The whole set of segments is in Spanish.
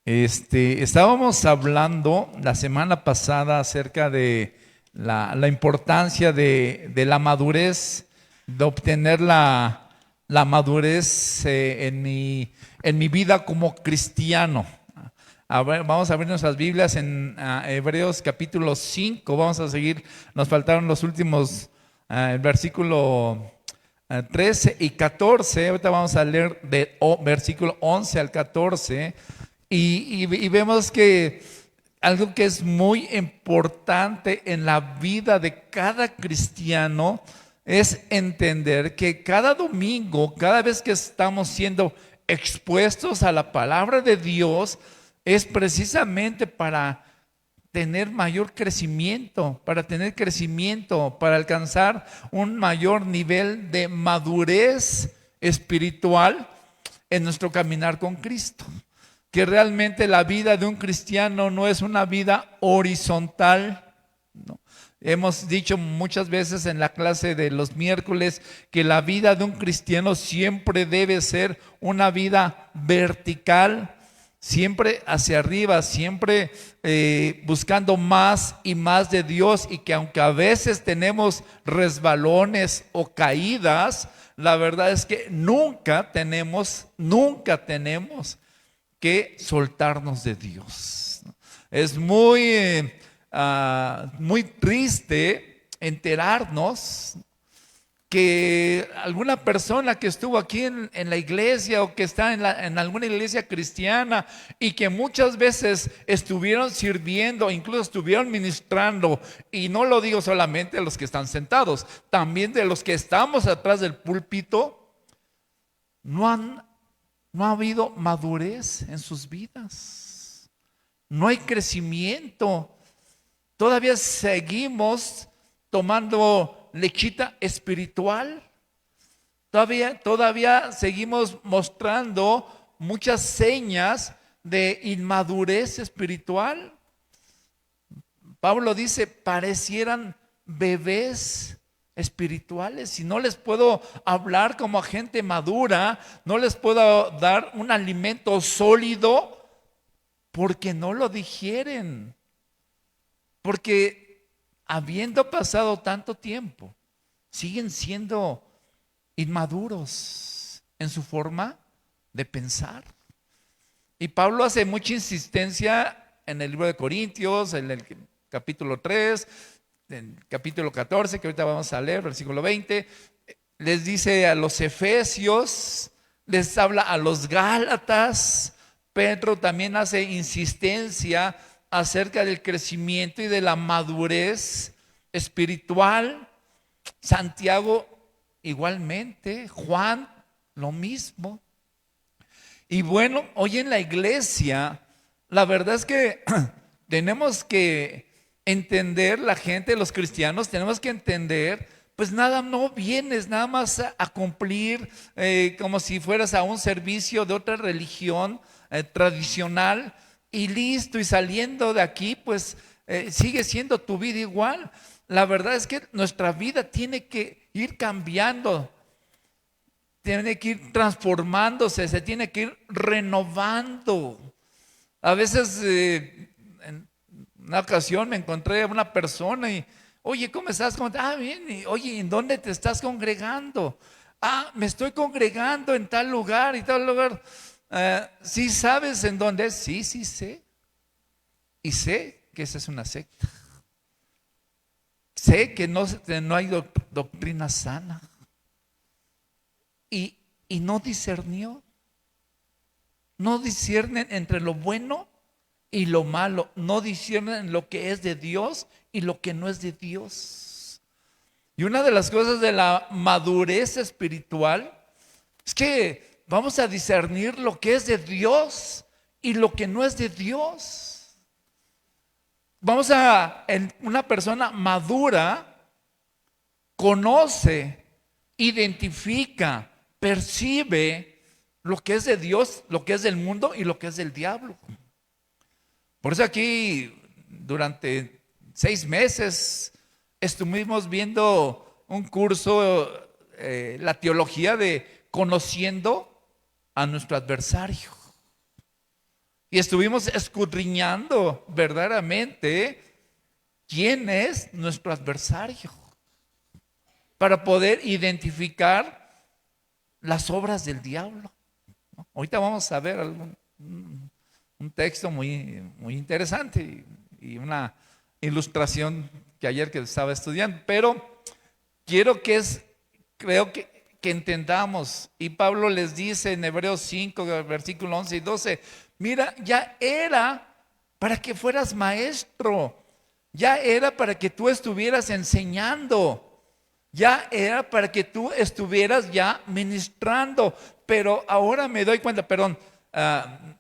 Estábamos hablando la semana pasada acerca de la importancia de la madurez, de obtener la madurez en mi vida como cristiano. A ver, vamos a abrir nuestras Biblias en Hebreos capítulo 5. Vamos a seguir, nos faltaron los últimos, el versículo 13 y 14. Ahorita vamos a leer versículo 11 al 14. Y vemos que algo que es muy importante en la vida de cada cristiano es entender que cada domingo, cada vez que estamos siendo expuestos a la palabra de Dios, es precisamente para tener mayor crecimiento, para alcanzar un mayor nivel de madurez espiritual en nuestro caminar con Cristo. Que realmente la vida de un cristiano no es una vida horizontal, ¿no? Hemos dicho muchas veces en la clase de los miércoles que la vida de un cristiano siempre debe ser una vida vertical, siempre hacia arriba, siempre buscando más y más de Dios, y que aunque a veces tenemos resbalones o caídas, la verdad es que nunca tenemos que soltarnos de Dios. Es muy triste enterarnos que alguna persona que estuvo aquí en la iglesia o que está en alguna iglesia cristiana y que muchas veces estuvieron sirviendo, incluso estuvieron ministrando, y no lo digo solamente de los que están sentados, también de los que estamos atrás del púlpito, no ha habido madurez en sus vidas. No hay crecimiento. Todavía seguimos tomando lechita espiritual. Todavía seguimos mostrando muchas señas de inmadurez espiritual. Pablo dice, parecieran bebés espirituales, y no les puedo hablar como a gente madura, no les puedo dar un alimento sólido porque no lo digieren, porque habiendo pasado tanto tiempo siguen siendo inmaduros en su forma de pensar. Y Pablo hace mucha insistencia en el libro de Corintios, en el capítulo 3, en capítulo 14, que ahorita vamos a leer, versículo 20, les dice a los efesios, les habla a los gálatas. Pedro también hace insistencia acerca del crecimiento y de la madurez espiritual. Santiago igualmente, Juan lo mismo. Y bueno, hoy en la iglesia, la verdad es que tenemos que entender, la gente, los cristianos, tenemos que entender, pues no vienes nada más a cumplir como si fueras a un servicio de otra religión tradicional y listo, y saliendo de aquí pues sigue siendo tu vida igual. La verdad es que nuestra vida tiene que ir cambiando, tiene que ir transformándose, se tiene que ir renovando. A veces en una ocasión me encontré a una persona y, oye, ¿cómo estás? Bien. Y, oye, ¿en dónde te estás congregando? Me estoy congregando en tal lugar y tal lugar. ¿Sí sabes en dónde es? Sí, sí sé. Y sé que esa es una secta. Sé que no hay doctrina sana. Y no discernió. No disciernen entre lo bueno y lo malo. No disciernen lo que es de Dios y lo que no es de Dios. Y una de las cosas de la madurez espiritual es que vamos a discernir lo que es de Dios y lo que no es de Dios. Una persona madura conoce, identifica, percibe lo que es de Dios, lo que es del mundo y lo que es del diablo. Por eso aquí durante 6 meses estuvimos viendo un curso, la teología de conociendo a nuestro adversario. Y estuvimos escudriñando verdaderamente quién es nuestro adversario para poder identificar las obras del diablo. Ahorita vamos a ver un texto muy interesante y una ilustración que ayer que estaba estudiando, pero creo que entendamos, y Pablo les dice en Hebreos 5, versículo 11 y 12, mira, ya era para que fueras maestro, ya era para que tú estuvieras enseñando, ya era para que tú estuvieras ya ministrando, pero ahora me doy cuenta, perdón,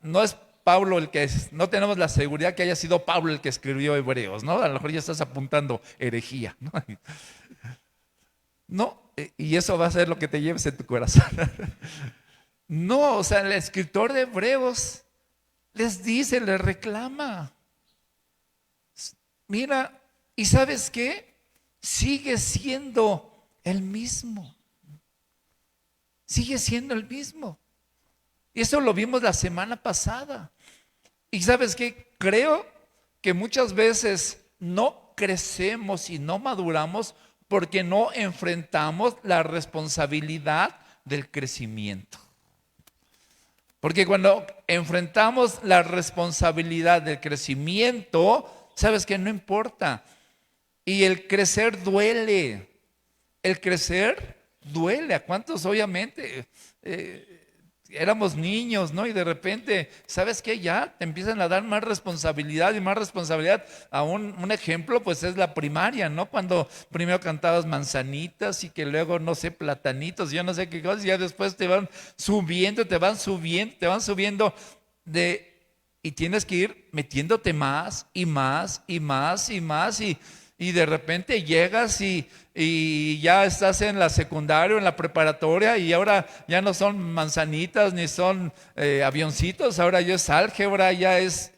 no es Pablo el que es, no tenemos la seguridad que haya sido Pablo el que escribió Hebreos, ¿no? A lo mejor ya estás apuntando herejía, ¿no? No, y eso va a ser lo que te lleves en tu corazón. No, o sea, el escritor de Hebreos les dice, les reclama. Mira, ¿y sabes qué? Sigue siendo el mismo. Sigue siendo el mismo. Y eso lo vimos la semana pasada. ¿Y sabes qué? Creo que muchas veces no crecemos y no maduramos porque no enfrentamos la responsabilidad del crecimiento. Porque cuando enfrentamos la responsabilidad del crecimiento, sabes que no importa. Y el crecer duele. El crecer duele. ¿A cuántos obviamente éramos niños, ¿no? Y de repente, ¿sabes qué? Ya te empiezan a dar más responsabilidad y más responsabilidad. A un ejemplo, pues es la primaria, ¿no? Cuando primero cantabas manzanitas y que luego, no sé, platanitos, yo no sé qué cosas, y ya después te van subiendo y tienes que ir metiéndote más y más y más y más y de repente llegas y ya estás en la secundaria o en la preparatoria y ahora ya no son manzanitas ni son avioncitos, ahora ya es álgebra, ya es...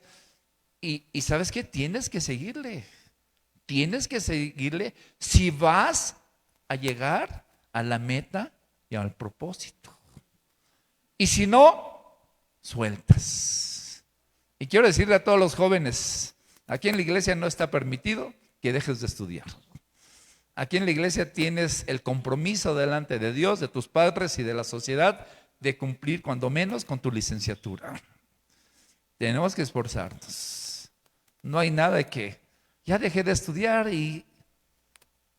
Y ¿sabes qué? Tienes que seguirle si vas a llegar a la meta y al propósito. Y si no, sueltas. Y quiero decirle a todos los jóvenes, aquí en la iglesia no está permitido que dejes de estudiar. Aquí en la iglesia tienes el compromiso delante de Dios, de tus padres y de la sociedad de cumplir cuando menos con tu licenciatura. Tenemos que esforzarnos. No hay nada de que ya dejé de estudiar y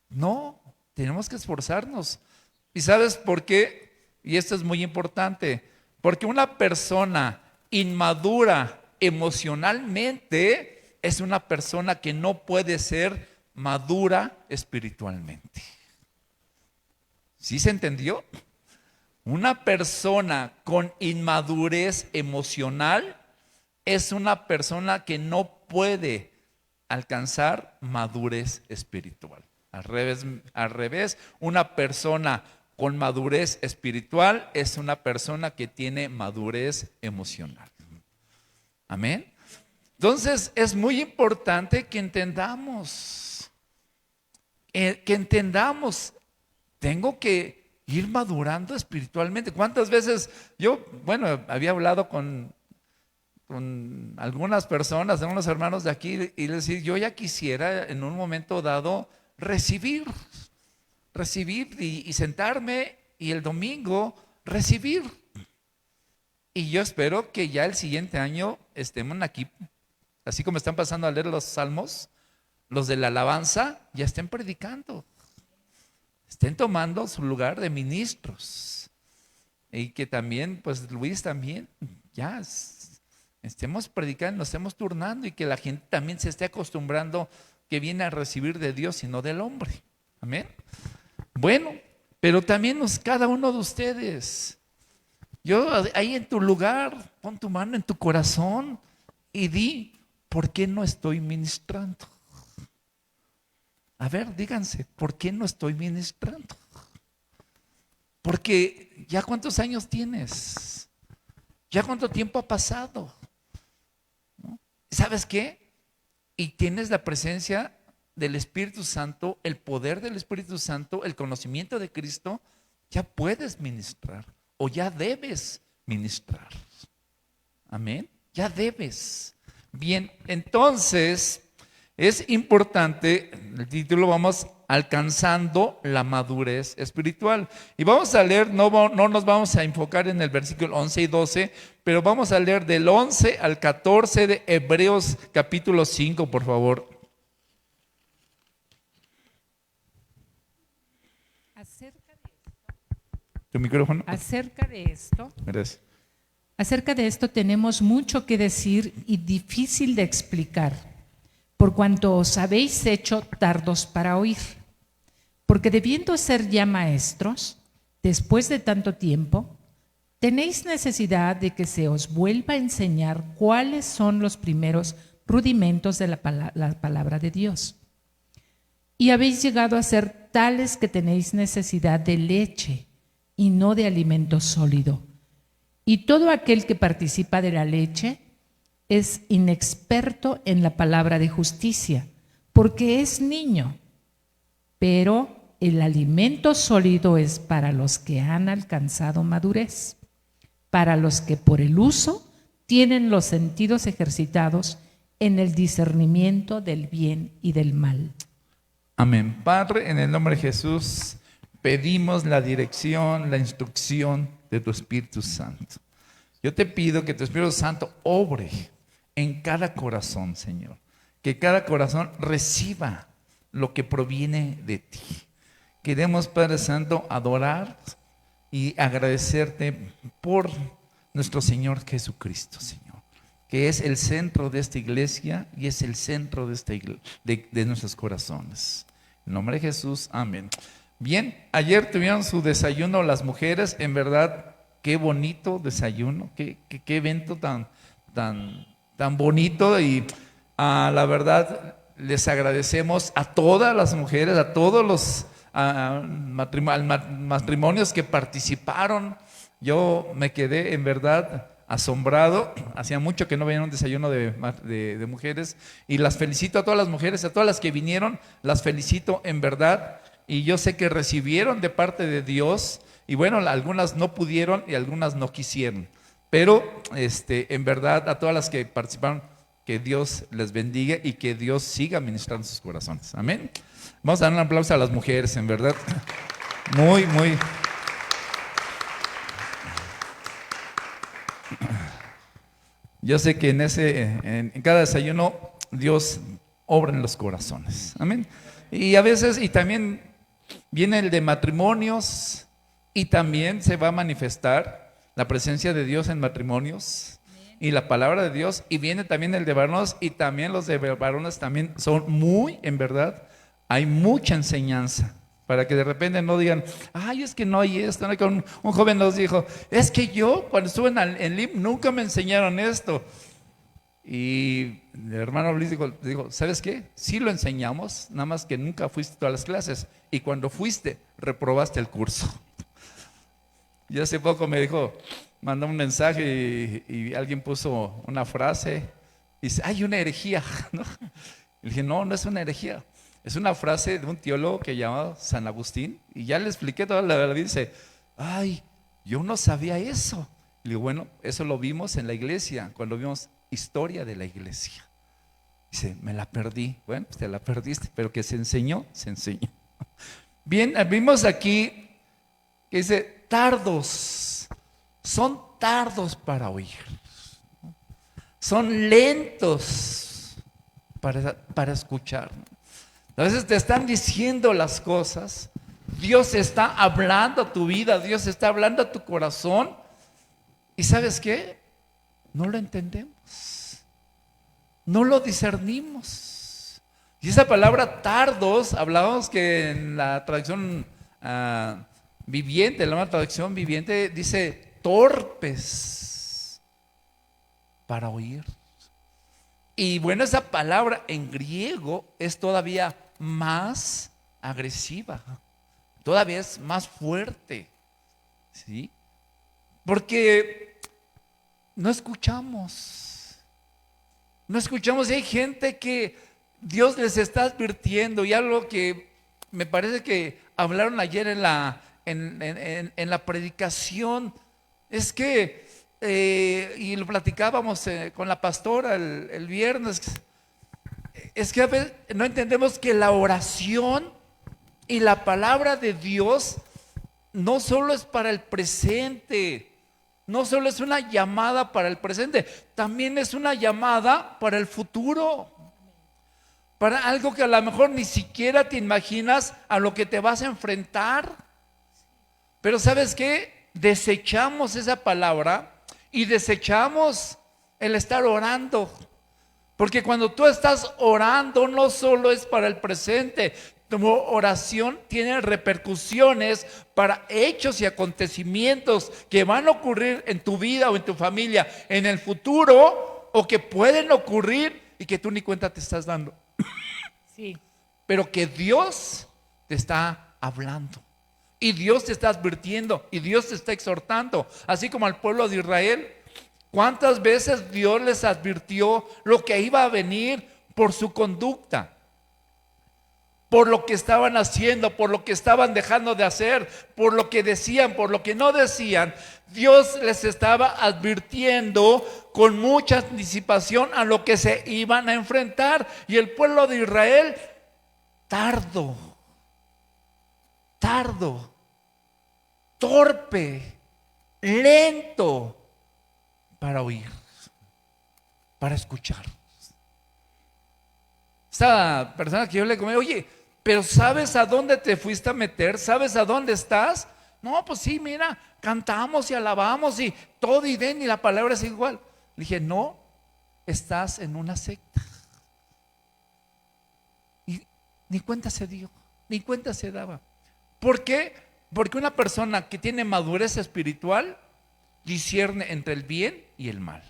no, tenemos que esforzarnos. ¿Y sabes por qué? Y esto es muy importante, porque una persona inmadura emocionalmente es una persona que no puede ser madura espiritualmente. ¿Sí se entendió? Una persona con inmadurez emocional es una persona que no puede alcanzar madurez espiritual. Al revés, una persona con madurez espiritual es una persona que tiene madurez emocional. Amén. Entonces es muy importante que entendamos, tengo que ir madurando espiritualmente. ¿Cuántas veces yo, había hablado con algunas personas, algunos hermanos de aquí, y les decía, yo ya quisiera en un momento dado recibir y sentarme y el domingo recibir. Y yo espero que ya el siguiente año estemos aquí, así como están pasando a leer los salmos, los de la alabanza ya estén predicando, estén tomando su lugar de ministros. Y que también, pues Luis también, ya estemos predicando, nos estemos turnando y que la gente también se esté acostumbrando que viene a recibir de Dios y no del hombre. Amén. Bueno, pero también cada uno de ustedes, ahí en tu lugar, pon tu mano en tu corazón y di, ¿por qué no estoy ministrando? A ver, díganse, ¿por qué no estoy ministrando? Porque ya cuántos años tienes, ya cuánto tiempo ha pasado, ¿no? ¿Sabes qué? Y tienes la presencia del Espíritu Santo, el poder del Espíritu Santo, el conocimiento de Cristo, ya puedes ministrar o ya debes ministrar. Amén. ya debes. Bien, entonces es importante, el título vamos alcanzando la madurez espiritual. Y vamos a leer, no nos vamos a enfocar en el versículo 11 y 12, pero vamos a leer del 11 al 14 de Hebreos capítulo 5, por favor. ¿Tu micrófono? Acerca de esto. Gracias. Acerca de esto tenemos mucho que decir y difícil de explicar, por cuanto os habéis hecho tardos para oír. Porque debiendo ser ya maestros, después de tanto tiempo, tenéis necesidad de que se os vuelva a enseñar cuáles son los primeros rudimentos de la palabra de Dios. Y habéis llegado a ser tales que tenéis necesidad de leche y no de alimento sólido. Y todo aquel que participa de la leche es inexperto en la palabra de justicia, porque es niño. Pero el alimento sólido es para los que han alcanzado madurez, para los que por el uso tienen los sentidos ejercitados en el discernimiento del bien y del mal. Amén. Padre, en el nombre de Jesús, pedimos la dirección, la instrucción de tu Espíritu Santo. Yo te pido que tu Espíritu Santo obre en cada corazón, Señor. Que cada corazón reciba lo que proviene de ti. Queremos, Padre Santo, adorar y agradecerte por nuestro Señor Jesucristo, Señor, que es el centro de esta iglesia y es el centro de nuestros corazones. En nombre de Jesús, amén. Bien, ayer tuvieron su desayuno las mujeres, en verdad, qué bonito desayuno, qué evento tan bonito, y la verdad les agradecemos a todas las mujeres, a todos los matrimonios que participaron. Yo me quedé en verdad asombrado, hacía mucho que no veía un desayuno de mujeres, y las felicito a todas las mujeres, a todas las que vinieron, las felicito en verdad, y yo sé que recibieron de parte de Dios, y bueno, algunas no pudieron y algunas no quisieron, pero en verdad a todas las que participaron, que Dios les bendiga y que Dios siga ministrando sus corazones, amén. Vamos a dar un aplauso a las mujeres, en verdad, muy yo sé que en cada desayuno Dios obra en los corazones, amén. Y a veces, y también viene el de matrimonios, y también se va a manifestar la presencia de Dios en matrimonios y la palabra de Dios, y viene también el de varones, y también los de varones también son en verdad, hay mucha enseñanza, para que de repente no digan, ay, es que no hay esto. Un joven nos dijo, es que yo cuando estuve en LIM nunca me enseñaron esto. Y el hermano Luis dijo, ¿sabes qué? Sí lo enseñamos, nada más que nunca fuiste a todas las clases, y cuando fuiste, reprobaste el curso. Y hace poco me dijo, mandó un mensaje y alguien puso una frase, y dice, hay una herejía, ¿no? Y dije, no es una herejía. Es una frase de un teólogo que llamaba San Agustín, y ya le expliqué toda la verdad. Dice, ay, yo no sabía eso. Y le digo, bueno, eso lo vimos en la iglesia, cuando vimos historia de la iglesia. Dice, me la perdí. Bueno, pues te la perdiste, pero que se enseñó, se enseñó. Bien, vimos aquí que dice, tardos, son tardos para oír, son lentos para escuchar. A veces te están diciendo las cosas, Dios está hablando a tu vida, Dios está hablando a tu corazón, y ¿sabes qué? No lo entendemos, no lo discernimos. Y esa palabra tardos, hablábamos que en la traducción viviente, la nueva traducción viviente, dice torpes para oír. Y bueno, esa palabra en griego es todavía más agresiva, todavía es más fuerte, ¿sí? Porque no escuchamos, y hay gente que Dios les está advirtiendo, y algo que me parece que hablaron ayer en la predicación, es que y lo platicábamos con la pastora el viernes, es que a veces no entendemos que la oración y la palabra de Dios no solo es para el presente, no solo es una llamada para el presente, también es una llamada para el futuro, para algo que a lo mejor ni siquiera te imaginas a lo que te vas a enfrentar. Pero ¿sabes qué? Desechamos esa palabra y desechamos el estar orando. Porque cuando tú estás orando no solo es para el presente, tu oración tiene repercusiones para hechos y acontecimientos que van a ocurrir en tu vida o en tu familia en el futuro, o que pueden ocurrir y que tú ni cuenta te estás dando. Sí. Pero que Dios te está hablando y Dios te está advirtiendo y Dios te está exhortando, así como al pueblo de Israel. ¿Cuántas veces Dios les advirtió lo que iba a venir por su conducta? Por lo que estaban haciendo, por lo que estaban dejando de hacer, por lo que decían, por lo que no decían. Dios les estaba advirtiendo con mucha anticipación a lo que se iban a enfrentar. Y el pueblo de Israel, tardo, torpe, lento para oír, para escuchar. Esta persona que yo le comenté, oye, pero ¿sabes a dónde te fuiste a meter? ¿Sabes a dónde estás? No, pues sí, mira, cantamos y alabamos y todo y den y la palabra es igual. Le dije, no, estás en una secta. Y ni cuenta se dio, ni cuenta se daba. ¿Por qué? Porque una persona que tiene madurez espiritual discierne entre el bien y el mal.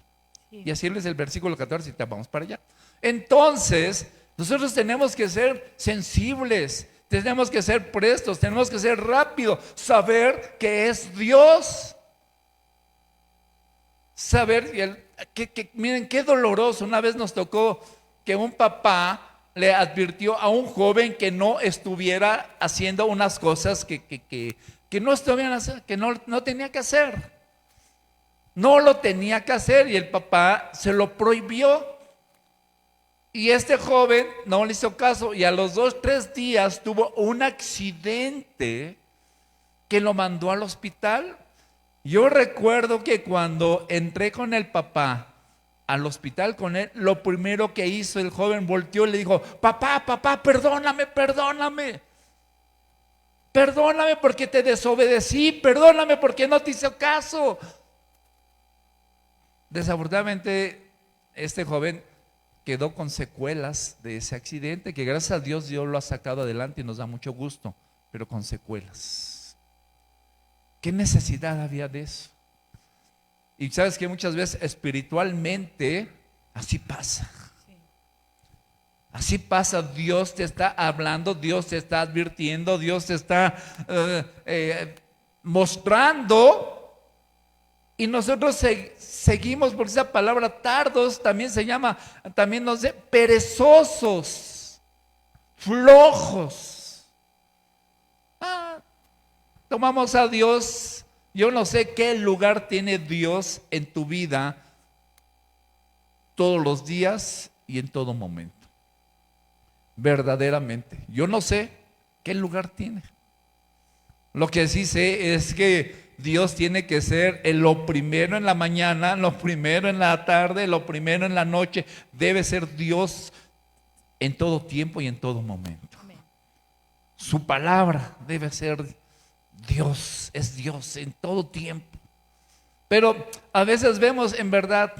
Sí. Y así es el versículo 14 y te vamos para allá. Entonces, nosotros tenemos que ser sensibles, tenemos que ser prestos, tenemos que ser rápidos, saber que es Dios. Saber que miren qué doloroso. Una vez nos tocó que un papá le advirtió a un joven que no estuviera haciendo unas cosas que no estuvieran haciendo, que no tenía que hacer. No lo tenía que hacer y el papá se lo prohibió. Y este joven no le hizo caso y a los 2-3 días tuvo un accidente que lo mandó al hospital. Yo recuerdo que cuando entré con el papá al hospital con él, lo primero que hizo el joven, volteó y le dijo, papá, perdóname porque te desobedecí, perdóname porque no te hice caso. Desafortunadamente este joven quedó con secuelas de ese accidente, que gracias a Dios lo ha sacado adelante y nos da mucho gusto, pero con secuelas. ¿Qué necesidad había de eso? Y sabes que muchas veces espiritualmente así pasa. Así pasa, Dios te está hablando, Dios te está advirtiendo, Dios te está mostrando. Y nosotros seguimos, porque esa palabra tardos también se llama, también nos dice perezosos, flojos. Tomamos a Dios. Yo no sé qué lugar tiene Dios en tu vida todos los días y en todo momento. Verdaderamente, yo no sé qué lugar tiene. Lo que sí sé es que Dios tiene que ser lo primero en la mañana, lo primero en la tarde, lo primero en la noche. Debe ser Dios en todo tiempo y en todo momento. Su palabra debe ser Dios, es Dios en todo tiempo. Pero a veces vemos, en verdad,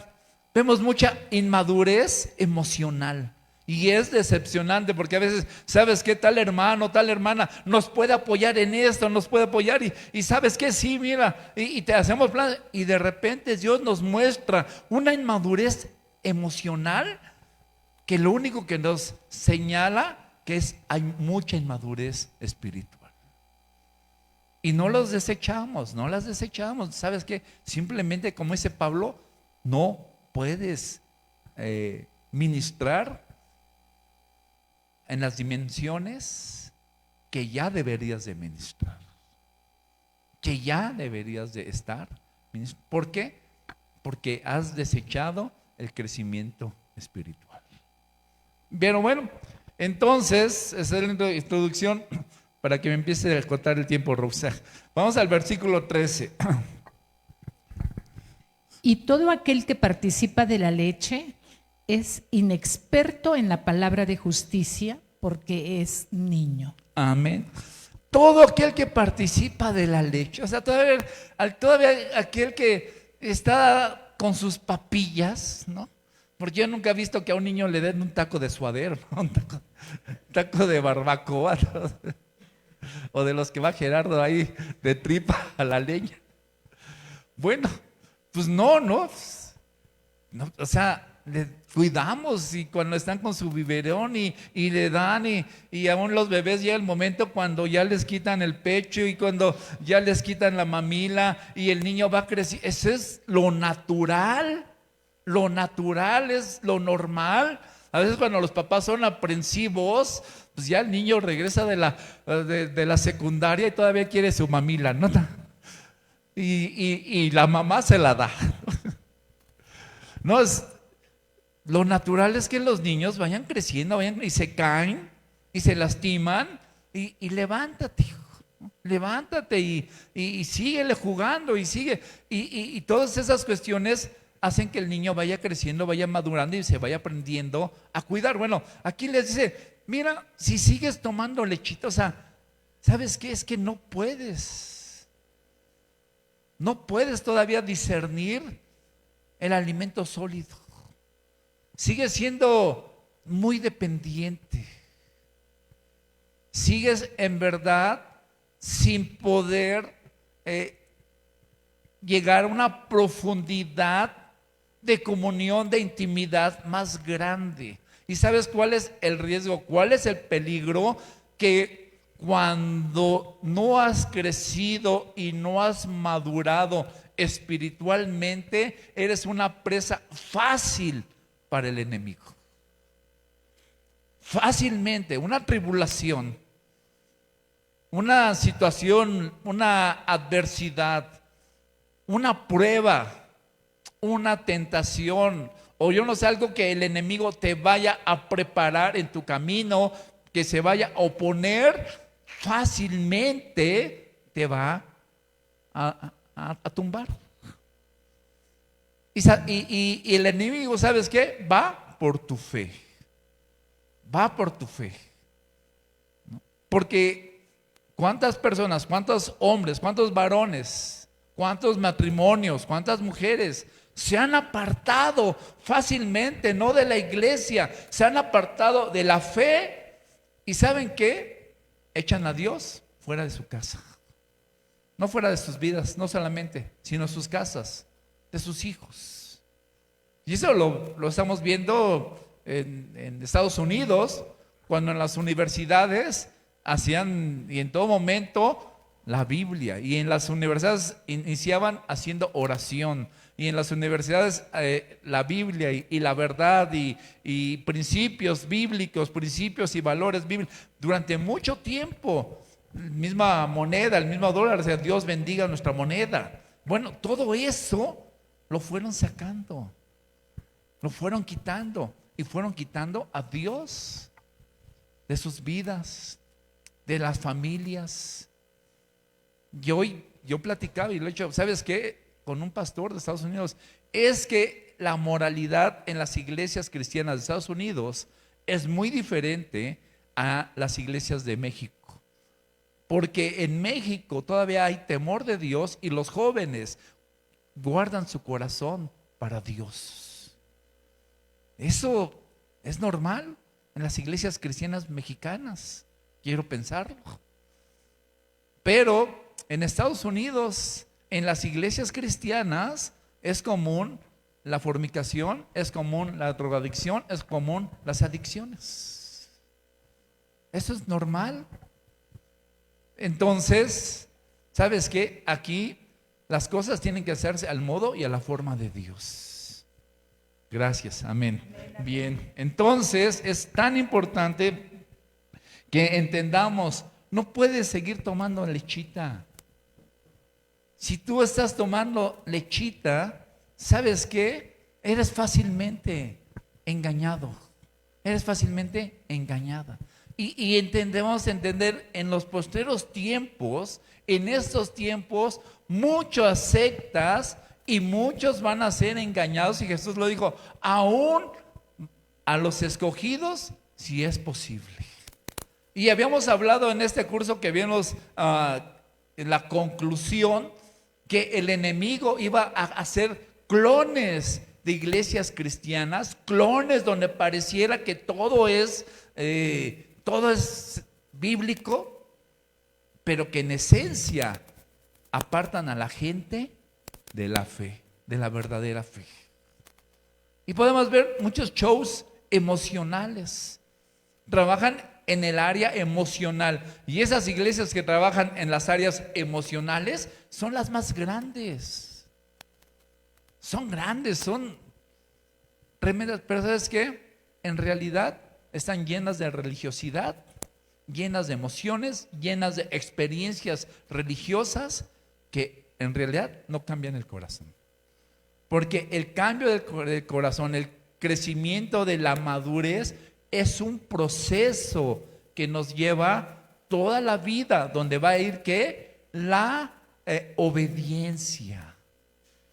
vemos mucha inmadurez emocional. Y es decepcionante porque a veces, ¿sabes qué? Tal hermano, tal hermana nos puede apoyar en esto, nos puede apoyar y ¿sabes qué? Sí, mira, y te hacemos plan y de repente Dios nos muestra una inmadurez emocional que lo único que nos señala que hay mucha inmadurez espiritual. Y no las desechamos. ¿Sabes qué? Simplemente, como dice Pablo, no puedes ministrar en las dimensiones que ya deberías de ministrar, que ya deberías de estar. ¿Por qué? porque has desechado el crecimiento espiritual. Pero bueno, entonces, esa es la introducción para que me empiece a contar el tiempo, Rosa. Vamos al versículo 13. Y todo aquel que participa de la leche es inexperto en la palabra de justicia porque es niño. Amén. Todo aquel que participa de la leche, o sea, todavía aquel que está con sus papillas, ¿no? Porque yo nunca he visto que a un niño le den un taco de suadero, ¿no? Un taco de barbacoa, ¿no? O de los que va Gerardo ahí de tripa a la leña. Bueno, pues no, o sea, le cuidamos y cuando están con su biberón y le dan y aún los bebés llega el momento cuando ya les quitan el pecho y cuando ya les quitan la mamila y el niño va a crecer. Eso es lo natural es lo normal. A veces cuando los papás son aprensivos, pues ya el niño regresa de la secundaria y todavía quiere su mamila, ¿no? Y la mamá se la da. No, lo natural es que los niños vayan creciendo, y se caen y se lastiman y levántate, hijo, ¿no? Levántate y síguele jugando y sigue. Y todas esas cuestiones hacen que el niño vaya creciendo, vaya madurando y se vaya aprendiendo a cuidar. Bueno, aquí les dice, mira, si sigues tomando lechita, o sea, ¿sabes qué? Es que no puedes todavía discernir el alimento sólido. Sigues siendo muy dependiente. Sigues en verdad sin poder llegar a una profundidad de comunión, de intimidad más grande. ¿Y sabes cuál es el riesgo? ¿Cuál es el peligro? Que cuando no has crecido y no has madurado espiritualmente, eres una presa fácil para el enemigo. Fácilmente, una tribulación, una situación, una adversidad, una prueba, una tentación, o yo no sé, algo que el enemigo te vaya a preparar en tu camino, que se vaya a oponer, fácilmente te va a tumbar. Y el enemigo, ¿sabes qué? Va por tu fe. Va por tu fe. ¿No? Porque ¿cuántas personas, cuántos hombres, cuántos varones, cuántos matrimonios, cuántas mujeres se han apartado fácilmente, no de la iglesia, se han apartado de la fe? ¿Y saben qué? Echan a Dios fuera de su casa. No fuera de sus vidas, no solamente, sino sus casas, de sus hijos. Y eso lo estamos viendo en Estados Unidos, cuando en las universidades hacían, y en todo momento, la Biblia, y en las universidades iniciaban haciendo oración, y en las universidades la Biblia y la verdad y principios bíblicos, principios y valores bíblicos, durante mucho tiempo. Misma moneda, el mismo dólar, o sea, Dios bendiga nuestra moneda. Bueno, todo eso lo fueron sacando, lo fueron quitando, y fueron quitando a Dios de sus vidas, de las familias. Yo platicaba y lo he hecho, ¿sabes qué? Con un pastor de Estados Unidos, es que la moralidad en las iglesias cristianas de Estados Unidos es muy diferente a las iglesias de México. Porque en México todavía hay temor de Dios y los jóvenes guardan su corazón para Dios. Eso es normal en las iglesias cristianas mexicanas, quiero pensarlo. Pero en Estados Unidos, en las iglesias cristianas, es común la fornicación, es común la drogadicción, es común las adicciones. Eso es normal. Entonces, ¿sabes qué? Aquí las cosas tienen que hacerse al modo y a la forma de Dios. Gracias, amén. Bien, entonces es tan importante que entendamos, no puedes seguir tomando lechita. Si tú estás tomando lechita, ¿sabes qué? Eres fácilmente engañado. Eres fácilmente engañada. Y entendemos entender en los postreros tiempos, en estos tiempos, muchas sectas y muchos van a ser engañados. Y Jesús lo dijo, aún a los escogidos, si es posible. Y habíamos hablado en este curso que vimos en la conclusión que el enemigo iba a hacer clones de iglesias cristianas, clones donde pareciera que todo es bíblico, pero que en esencia apartan a la gente de la fe, de la verdadera fe. Y podemos ver muchos shows emocionales, trabajan en el área emocional, y esas iglesias que trabajan en las áreas emocionales son las más grandes. Son grandes, son tremendas, pero ¿sabes qué? En realidad están llenas de religiosidad, llenas de emociones, llenas de experiencias religiosas que en realidad no cambian el corazón. Porque el cambio del corazón, el crecimiento de la madurez es un proceso que nos lleva toda la vida, donde va a ir ¿qué? La obediencia,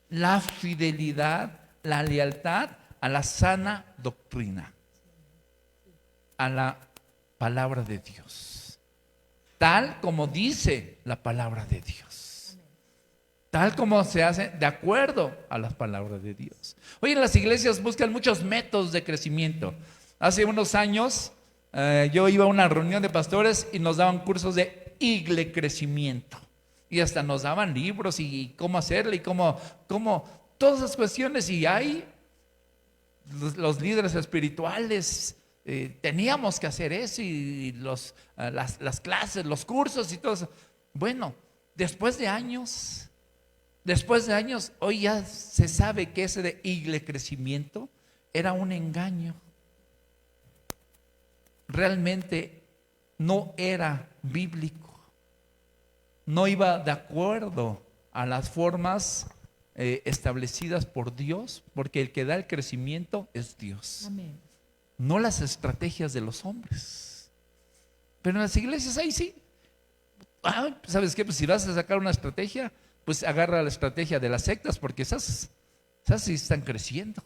la fidelidad, la lealtad a la sana doctrina, a la palabra de Dios, tal como dice la palabra de Dios, tal como se hace de acuerdo a las palabras de Dios. Hoy en las iglesias buscan muchos métodos de crecimiento. Hace unos años yo iba a una reunión de pastores y nos daban cursos de crecimiento, y hasta nos daban libros y cómo hacerle y cómo todas esas cuestiones. Y hay los líderes espirituales teníamos que hacer eso, y las clases, los cursos y todo eso. Bueno, después de años, hoy ya se sabe que ese de crecimiento era un engaño. Realmente no era bíblico, no iba de acuerdo a las formas establecidas por Dios, porque el que da el crecimiento es Dios. Amén. No las estrategias de los hombres. Pero en las iglesias ahí sí. ¿Sabes qué? Pues si vas a sacar una estrategia, pues agarra la estrategia de las sectas, porque esas sí están creciendo.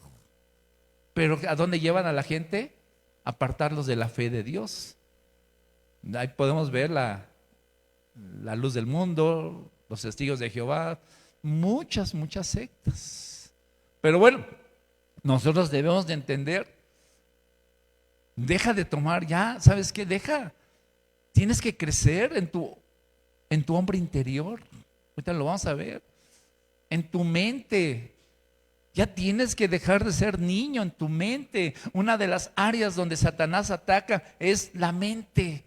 Pero ¿a dónde llevan a la gente? Apartarlos de la fe de Dios. Ahí podemos ver la luz del mundo, los testigos de Jehová, muchas sectas. Pero bueno, nosotros debemos de entender, deja de tomar ya, ¿sabes qué? Tienes que crecer en tu hombre interior. Ahorita lo vamos a ver. En tu mente. Ya tienes que dejar de ser niño en tu mente. Una de las áreas donde Satanás ataca es la mente.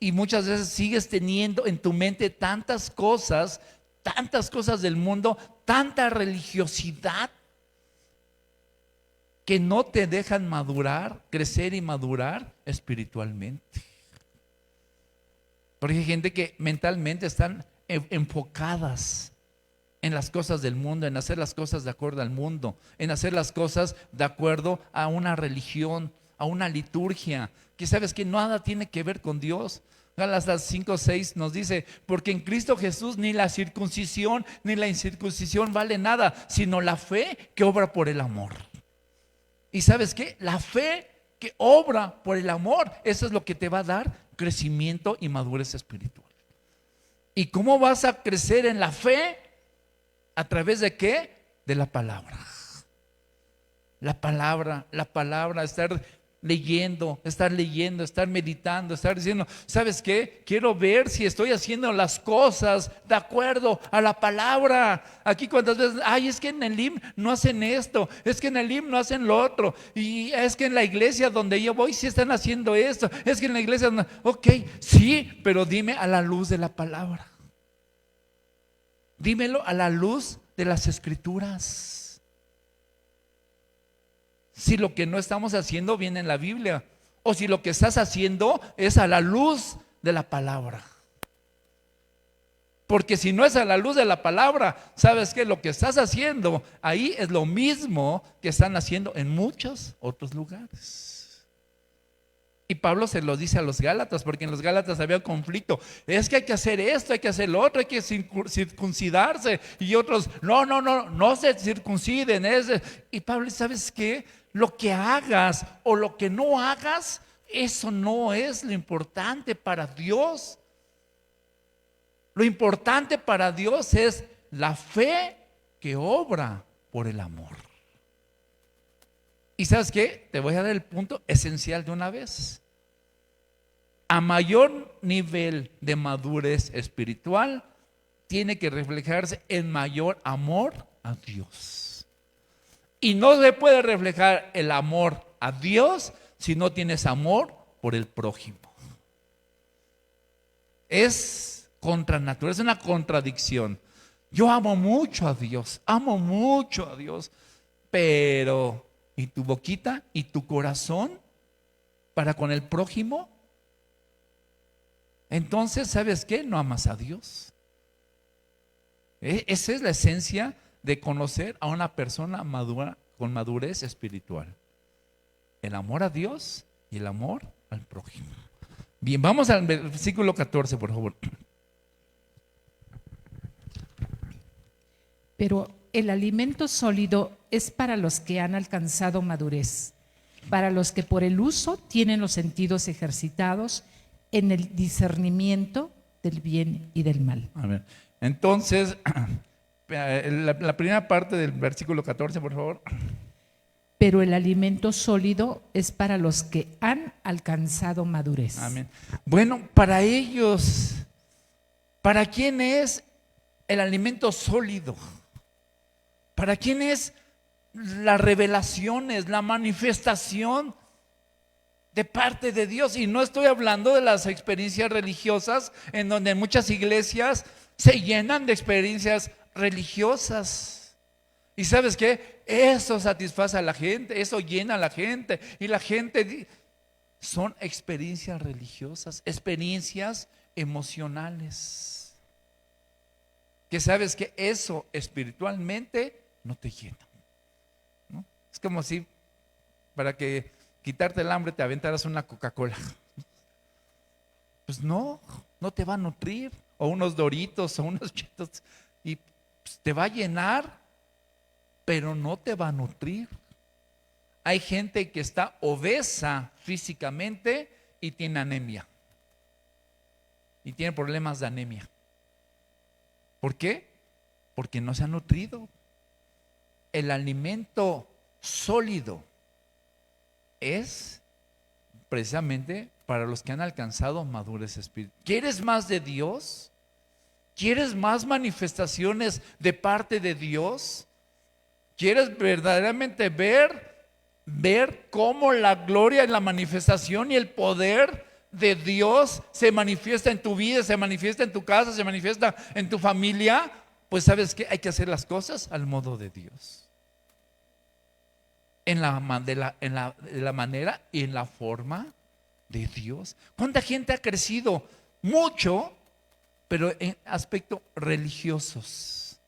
Y muchas veces sigues teniendo en tu mente tantas cosas del mundo, tanta religiosidad, que no te dejan madurar, crecer y madurar espiritualmente. Porque hay gente que mentalmente están enfocadas en las cosas del mundo, en hacer las cosas de acuerdo al mundo, en hacer las cosas de acuerdo a una religión, a una liturgia, que sabes que nada tiene que ver con Dios. Gálatas 5:6 nos dice, porque en Cristo Jesús ni la circuncisión ni la incircuncisión vale nada, sino la fe que obra por el amor. Y ¿sabes qué? La fe que obra por el amor, eso es lo que te va a dar crecimiento y madurez espiritual. ¿Y cómo vas a crecer en la fe? ¿A través de qué? De la palabra. La palabra, estar leyendo, estar meditando, estar diciendo, ¿sabes qué? Quiero ver si estoy haciendo las cosas de acuerdo a la palabra. Aquí cuántas veces, es que en el IM no hacen esto, es que en el IM no hacen lo otro, y es que en la iglesia donde yo voy sí están haciendo esto, es que en la iglesia no. Ok, sí, pero dime a la luz de la palabra. Dímelo a la luz de las escrituras. Si lo que no estamos haciendo viene en la Biblia, o si lo que estás haciendo es a la luz de la palabra. Porque si no es a la luz de la palabra, ¿sabes qué? Lo que estás haciendo ahí es lo mismo que están haciendo en muchos otros lugares. Y Pablo se lo dice a los Gálatas, porque en los Gálatas había conflicto. Es que hay que hacer esto, hay que hacer lo otro, hay que circuncidarse. Y otros, no se circunciden. Y Pablo dice, ¿sabes qué? Lo que hagas o lo que no hagas, eso no es lo importante para Dios. Lo importante para Dios es la fe que obra por el amor. Y ¿sabes qué? Te voy a dar el punto esencial de una vez. A mayor nivel de madurez espiritual, tiene que reflejarse en mayor amor a Dios. Y no se puede reflejar el amor a Dios si no tienes amor por el prójimo. Es contranatural, es una contradicción. Yo amo mucho a Dios, pero ¿y tu boquita y tu corazón para con el prójimo? Entonces, ¿sabes qué? No amas a Dios. Esa es la esencia de conocer a una persona madura, con madurez espiritual. El amor a Dios y el amor al prójimo. Bien, vamos al versículo 14, por favor. Pero el alimento sólido es para los que han alcanzado madurez, para los que por el uso tienen los sentidos ejercitados en el discernimiento del bien y del mal. Amén. Entonces, la primera parte del versículo 14, por favor. Pero el alimento sólido es para los que han alcanzado madurez. Amén. Bueno, para ellos, ¿para quién es el alimento sólido? ¿Para quién es las revelaciones, la manifestación de parte de Dios? Y no estoy hablando de las experiencias religiosas, en donde muchas iglesias se llenan de experiencias religiosas. ¿Y sabes qué? Eso satisface a la gente, eso llena a la gente. Y la gente, son experiencias religiosas, experiencias emocionales. Que sabes que eso espiritualmente no te llena, ¿no? Es como si para que quitarte el hambre te aventaras una Coca-Cola. Pues no te va a nutrir. O unos Doritos o unos Cheetos. Y pues, te va a llenar, pero no te va a nutrir. Hay gente que está obesa físicamente y tiene anemia. Y tiene problemas de anemia. ¿Por qué? Porque no se ha nutrido. El alimento sólido es precisamente para los que han alcanzado madurez espiritual. ¿Quieres más de Dios? ¿Quieres más manifestaciones de parte de Dios? ¿Quieres verdaderamente ver cómo la gloria y la manifestación y el poder de Dios se manifiesta en tu vida, se manifiesta en tu casa, se manifiesta en tu familia? Pues sabes que hay que hacer las cosas al modo de Dios, en la manera y en la forma de Dios. ¿Cuánta gente ha crecido? Mucho, pero en aspectos religiosos,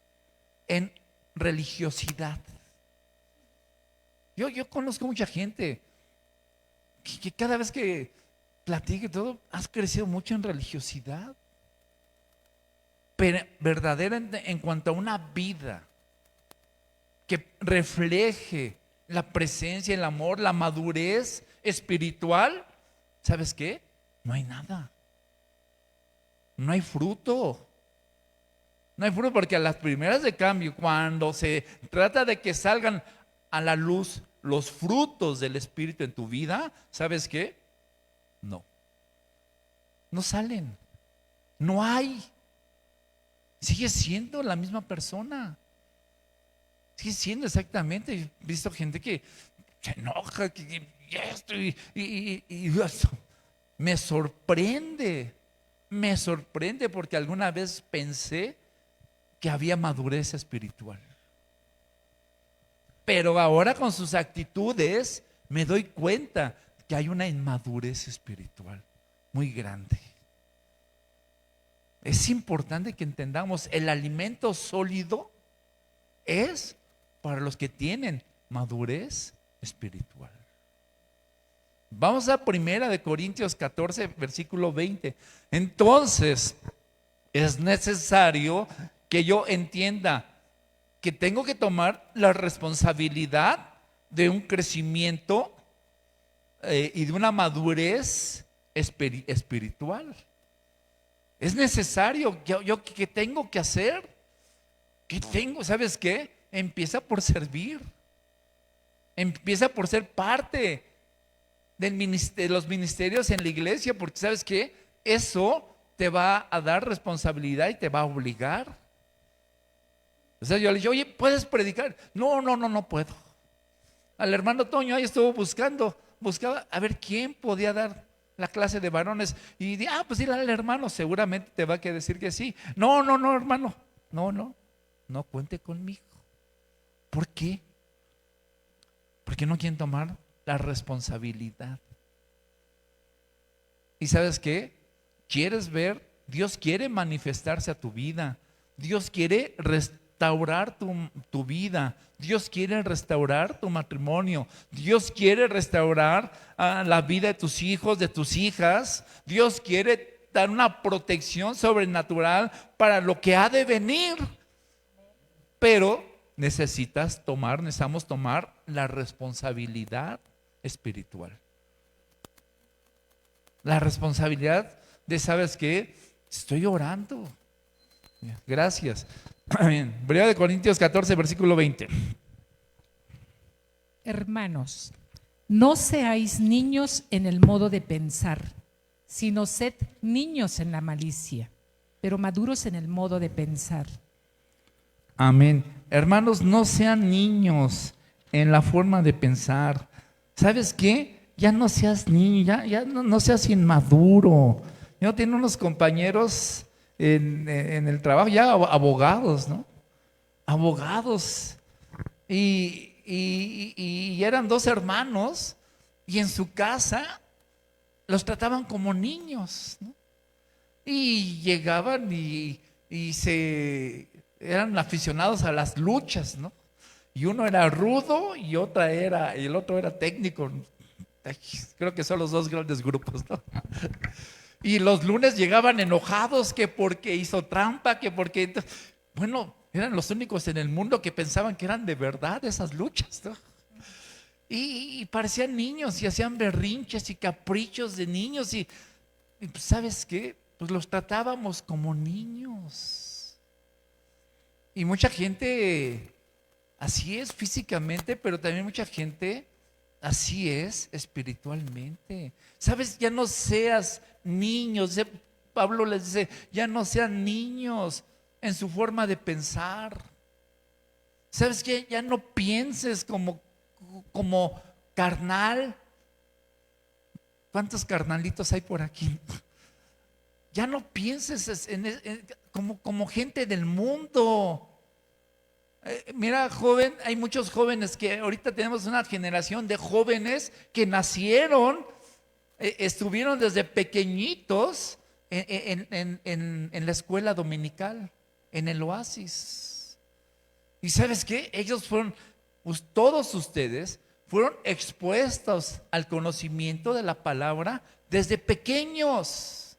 en religiosidad. Yo conozco mucha gente que cada vez que platique todo, has crecido mucho en religiosidad, pero verdadera en cuanto a una vida que refleje la presencia, el amor, la madurez espiritual. ¿Sabes qué? No hay nada. No hay fruto. No hay fruto, porque a las primeras de cambio, cuando se trata de que salgan a la luz los frutos del Espíritu en tu vida, ¿sabes qué? No salen. No hay. Sigues siendo la misma persona. Sigues siendo exactamente. He visto gente que se enoja, que esto y eso. Me sorprende porque alguna vez pensé que había madurez espiritual. Pero ahora con sus actitudes me doy cuenta que hay una inmadurez espiritual muy grande. Es importante que entendamos, el alimento sólido es para los que tienen madurez espiritual. Vamos a 1 Corintios 14, versículo 20. Entonces, es necesario que yo entienda que tengo que tomar la responsabilidad de un crecimiento y de una madurez espiritual. Es necesario. ¿Yo qué tengo que hacer? ¿Qué tengo? ¿Sabes qué? Empieza por servir. Empieza por ser parte de los ministerios en la iglesia, porque ¿sabes qué? Eso te va a dar responsabilidad y te va a obligar. O sea, yo le dije, oye, ¿puedes predicar? No puedo. Al hermano Toño ahí estuvo buscaba a ver quién podía dar la clase de varones. Y dije, pues dile al hermano, seguramente te va a decir que sí. No, hermano, no cuente conmigo. ¿Por qué? Porque no quieren tomar la responsabilidad. ¿Y sabes qué? ¿Quieres ver? Dios quiere manifestarse a tu vida. Dios quiere restaurar tu vida. Dios quiere restaurar tu matrimonio. Dios quiere restaurar la vida de tus hijos, de tus hijas. Dios quiere dar una protección sobrenatural para lo que ha de venir. Pero necesitamos tomar la responsabilidad espiritual. La responsabilidad de, ¿sabes qué? Estoy orando. Gracias. 1 Corintios 14, versículo 20. Hermanos, no seáis niños en el modo de pensar, sino sed niños en la malicia, pero maduros en el modo de pensar. Amén. Hermanos, no sean niños en la forma de pensar. ¿Sabes qué? Ya no seas niño, ya no seas inmaduro. Yo tengo unos compañeros en el trabajo, ya abogados, ¿no? Abogados. Y eran dos hermanos, y en su casa los trataban como niños, ¿no? Y llegaban y eran aficionados a las luchas, ¿no? Y uno era rudo y el otro era técnico. Creo que son los dos grandes grupos, ¿no? Y los lunes llegaban enojados que porque hizo trampa, que porque... Bueno, eran los únicos en el mundo que pensaban que eran de verdad esas luchas, ¿no? Y parecían niños y hacían berrinches y caprichos de niños y pues, ¿sabes qué? Pues los tratábamos como niños. Y mucha gente así es físicamente, pero también mucha gente así es espiritualmente. ¿Sabes? Ya no seas niños. Pablo les dice, ya no sean niños en su forma de pensar. ¿Sabes qué? Ya no pienses como carnal. ¿Cuántos carnalitos hay por aquí? Ya no pienses como gente del mundo. Mira, joven, hay muchos jóvenes que ahorita tenemos una generación de jóvenes que nacieron, estuvieron desde pequeñitos en la escuela dominical, en el Oasis. ¿Y sabes qué? Ellos fueron, todos ustedes fueron expuestos al conocimiento de la palabra desde pequeños.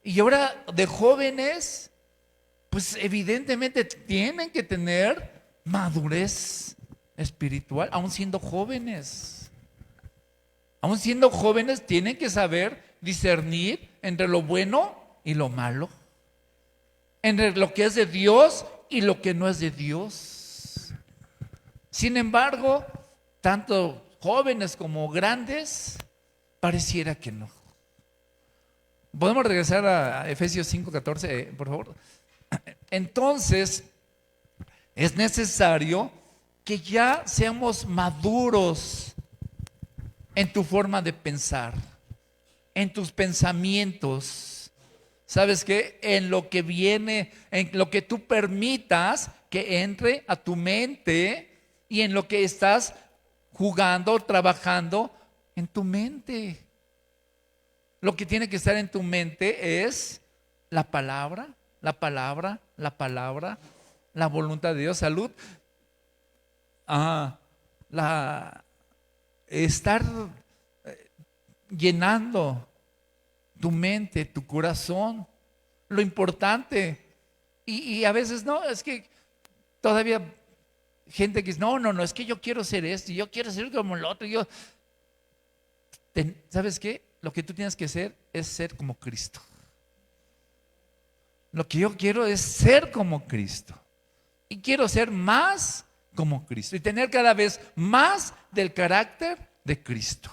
Y ahora de jóvenes, pues evidentemente tienen que tener madurez espiritual, aún siendo jóvenes. Aún siendo jóvenes tienen que saber discernir entre lo bueno y lo malo, entre lo que es de Dios y lo que no es de Dios. Sin embargo, tanto jóvenes como grandes, pareciera que no. Podemos regresar a Efesios 5:14, por favor. Entonces, es necesario que ya seamos maduros en tu forma de pensar, en tus pensamientos. ¿Sabes qué? En lo que viene, en lo que tú permitas que entre a tu mente y en lo que estás jugando, trabajando en tu mente. lo que tiene que estar en tu mente es la palabra, la palabra, la palabra, la voluntad de Dios, salud. Estar llenando tu mente, tu corazón, lo importante. Y a veces no, es que todavía gente que dice, no, es que yo quiero ser esto, y yo quiero ser como el otro. ¿Sabes qué? Lo que tú tienes que hacer es ser como Cristo. Lo que yo quiero es ser como Cristo. Y quiero ser más como Cristo. Y tener cada vez más del carácter de Cristo.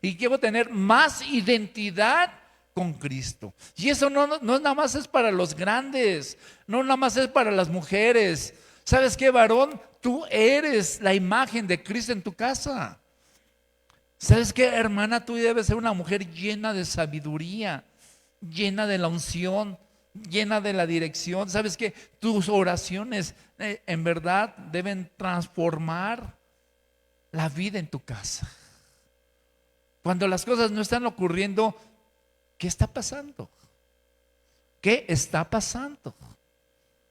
Y quiero tener más identidad con Cristo. Y eso no nada más es para los grandes. No nada más es para las mujeres. ¿Sabes qué, varón? Tú eres la imagen de Cristo en tu casa. ¿Sabes qué, hermana? Tú debes ser una mujer llena de sabiduría, llena de la unción, llena de la dirección. ¿Sabes qué? Tus oraciones en verdad deben transformar la vida en tu casa. Cuando las cosas no están ocurriendo, ¿qué está pasando? ¿Qué está pasando?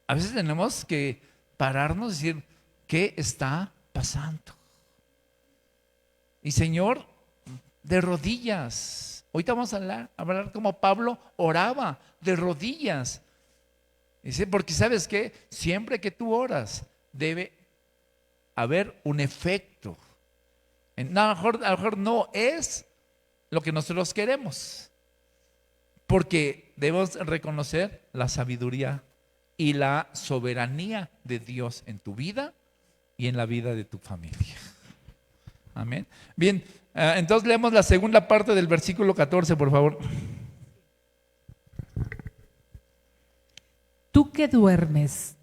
A veces tenemos que pararnos y decir, ¿qué está pasando? Y Señor, de rodillas. Ahorita vamos a hablar como Pablo oraba, de rodillas. Dice, porque ¿sabes qué? Siempre que tú oras, debe haber un efecto. A lo mejor no es lo que nosotros queremos, porque debemos reconocer la sabiduría y la soberanía de Dios en tu vida y en la vida de tu familia. Amén. Bien, entonces leemos la segunda parte del versículo 14, por favor. Tú que duermes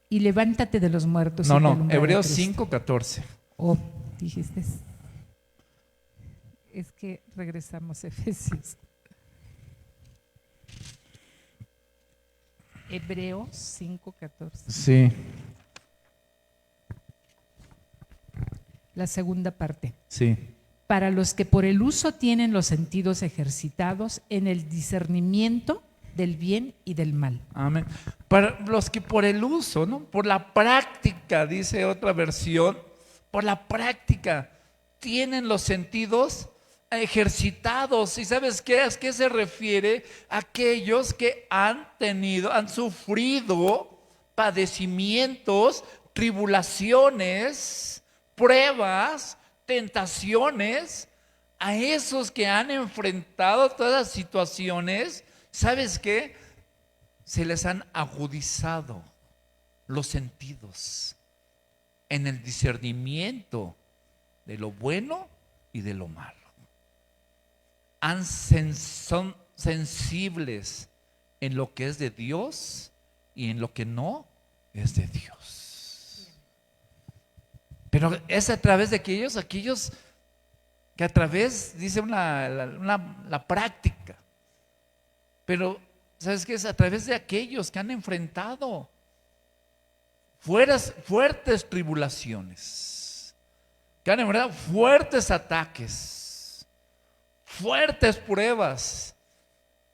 y levántate de los muertos. No, Hebreos 5:14. Oh, dijiste. Es que regresamos a Efesios. Hebreos 5:14. Sí. La segunda parte. Sí. Para los que por el uso tienen los sentidos ejercitados en el discernimiento del bien y del mal. Amén. Para los que por el uso, ¿no? Por la práctica, dice otra versión, por la práctica tienen los sentidos ejercitados. ¿Y sabes qué? ¿A qué se refiere? Aquellos que han sufrido padecimientos, tribulaciones, pruebas, tentaciones. A esos que han enfrentado todas las situaciones, ¿sabes qué? Se les han agudizado los sentidos en el discernimiento de lo bueno y de lo malo. Son sensibles en lo que es de Dios y en lo que no es de Dios. Pero es a través de aquellos que a través, dice la práctica. Pero, ¿sabes qué? Es a través de aquellos que han enfrentado fuertes tribulaciones, que han enfrentado fuertes ataques, fuertes pruebas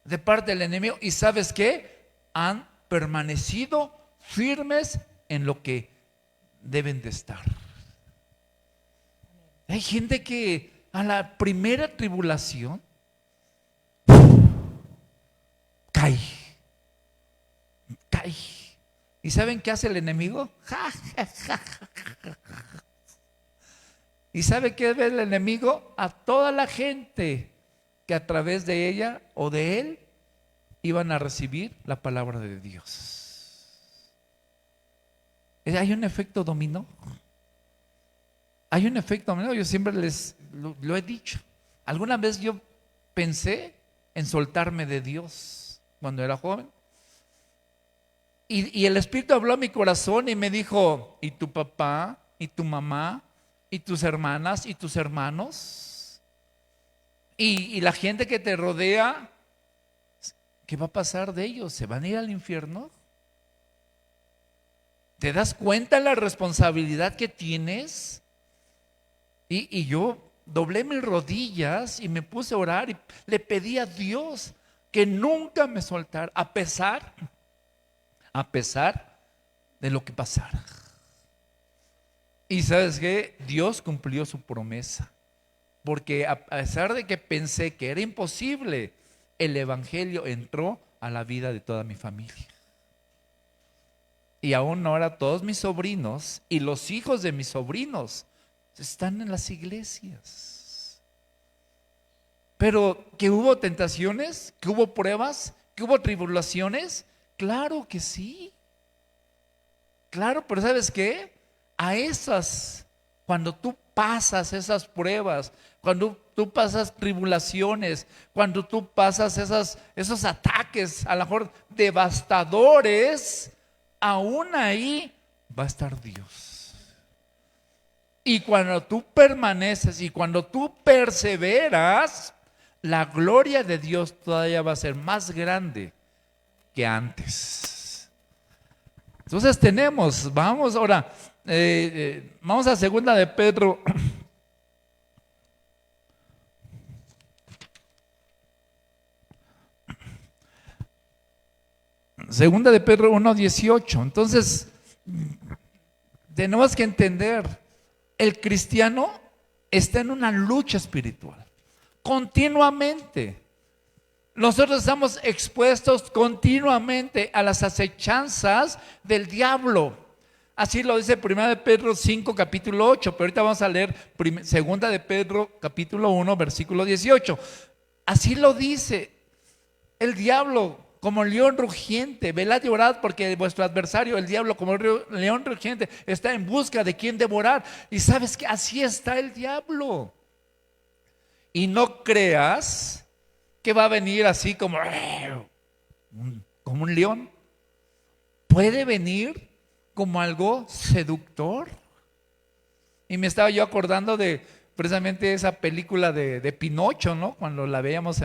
de parte del enemigo. Y ¿sabes qué? Han permanecido firmes en lo que deben de estar. Hay gente que a la primera tribulación cae. ¿Y saben qué hace el enemigo? ¿Y sabe qué ve el enemigo? A toda la gente que a través de ella o de él iban a recibir la palabra de Dios. Hay un efecto dominó. Hay un efecto dominó. Yo siempre lo he dicho. Alguna vez yo pensé en soltarme de Dios cuando era joven. Y el Espíritu habló a mi corazón y me dijo, ¿y tu papá? ¿Y tu mamá? ¿Y tus hermanas? ¿Y tus hermanos? ¿Y la gente que te rodea? ¿Qué va a pasar de ellos? ¿Se van a ir al infierno? ¿Te das cuenta de la responsabilidad que tienes? Y yo doblé mis rodillas y me puse a orar y le pedí a Dios que nunca me soltara, a pesar de lo que pasara. Y ¿sabes qué? Dios cumplió su promesa, porque a pesar de que pensé que era imposible, el evangelio entró a la vida de toda mi familia. Y aún ahora todos mis sobrinos y los hijos de mis sobrinos están en las iglesias. Pero que hubo tentaciones, que hubo pruebas, que hubo tribulaciones, claro que sí. Claro, pero ¿sabes qué? A esas, cuando tú pasas esas pruebas, cuando tú pasas tribulaciones, cuando tú pasas esos ataques, a lo mejor devastadores, aún ahí va a estar Dios. Y cuando tú permaneces y cuando tú perseveras, la gloria de Dios todavía va a ser más grande que antes. Entonces vamos ahora, vamos a segunda de Pedro. Segunda de Pedro 1:18. Entonces, tenemos que entender, el cristiano está en una lucha espiritual continuamente. Nosotros estamos expuestos continuamente a las acechanzas del diablo. Así lo dice 1 de Pedro 5, capítulo 8, pero ahorita vamos a leer 2 de Pedro, capítulo 1, versículo 18. Así lo dice: el diablo, como león rugiente, velad y orad, porque vuestro adversario, el diablo, como león rugiente, está en busca de quien devorar. Y sabes que así está el diablo. Y no creas que va a venir así como un león. Puede venir como algo seductor. Y me estaba yo acordando de precisamente esa película de Pinocho, ¿no? Cuando la veíamos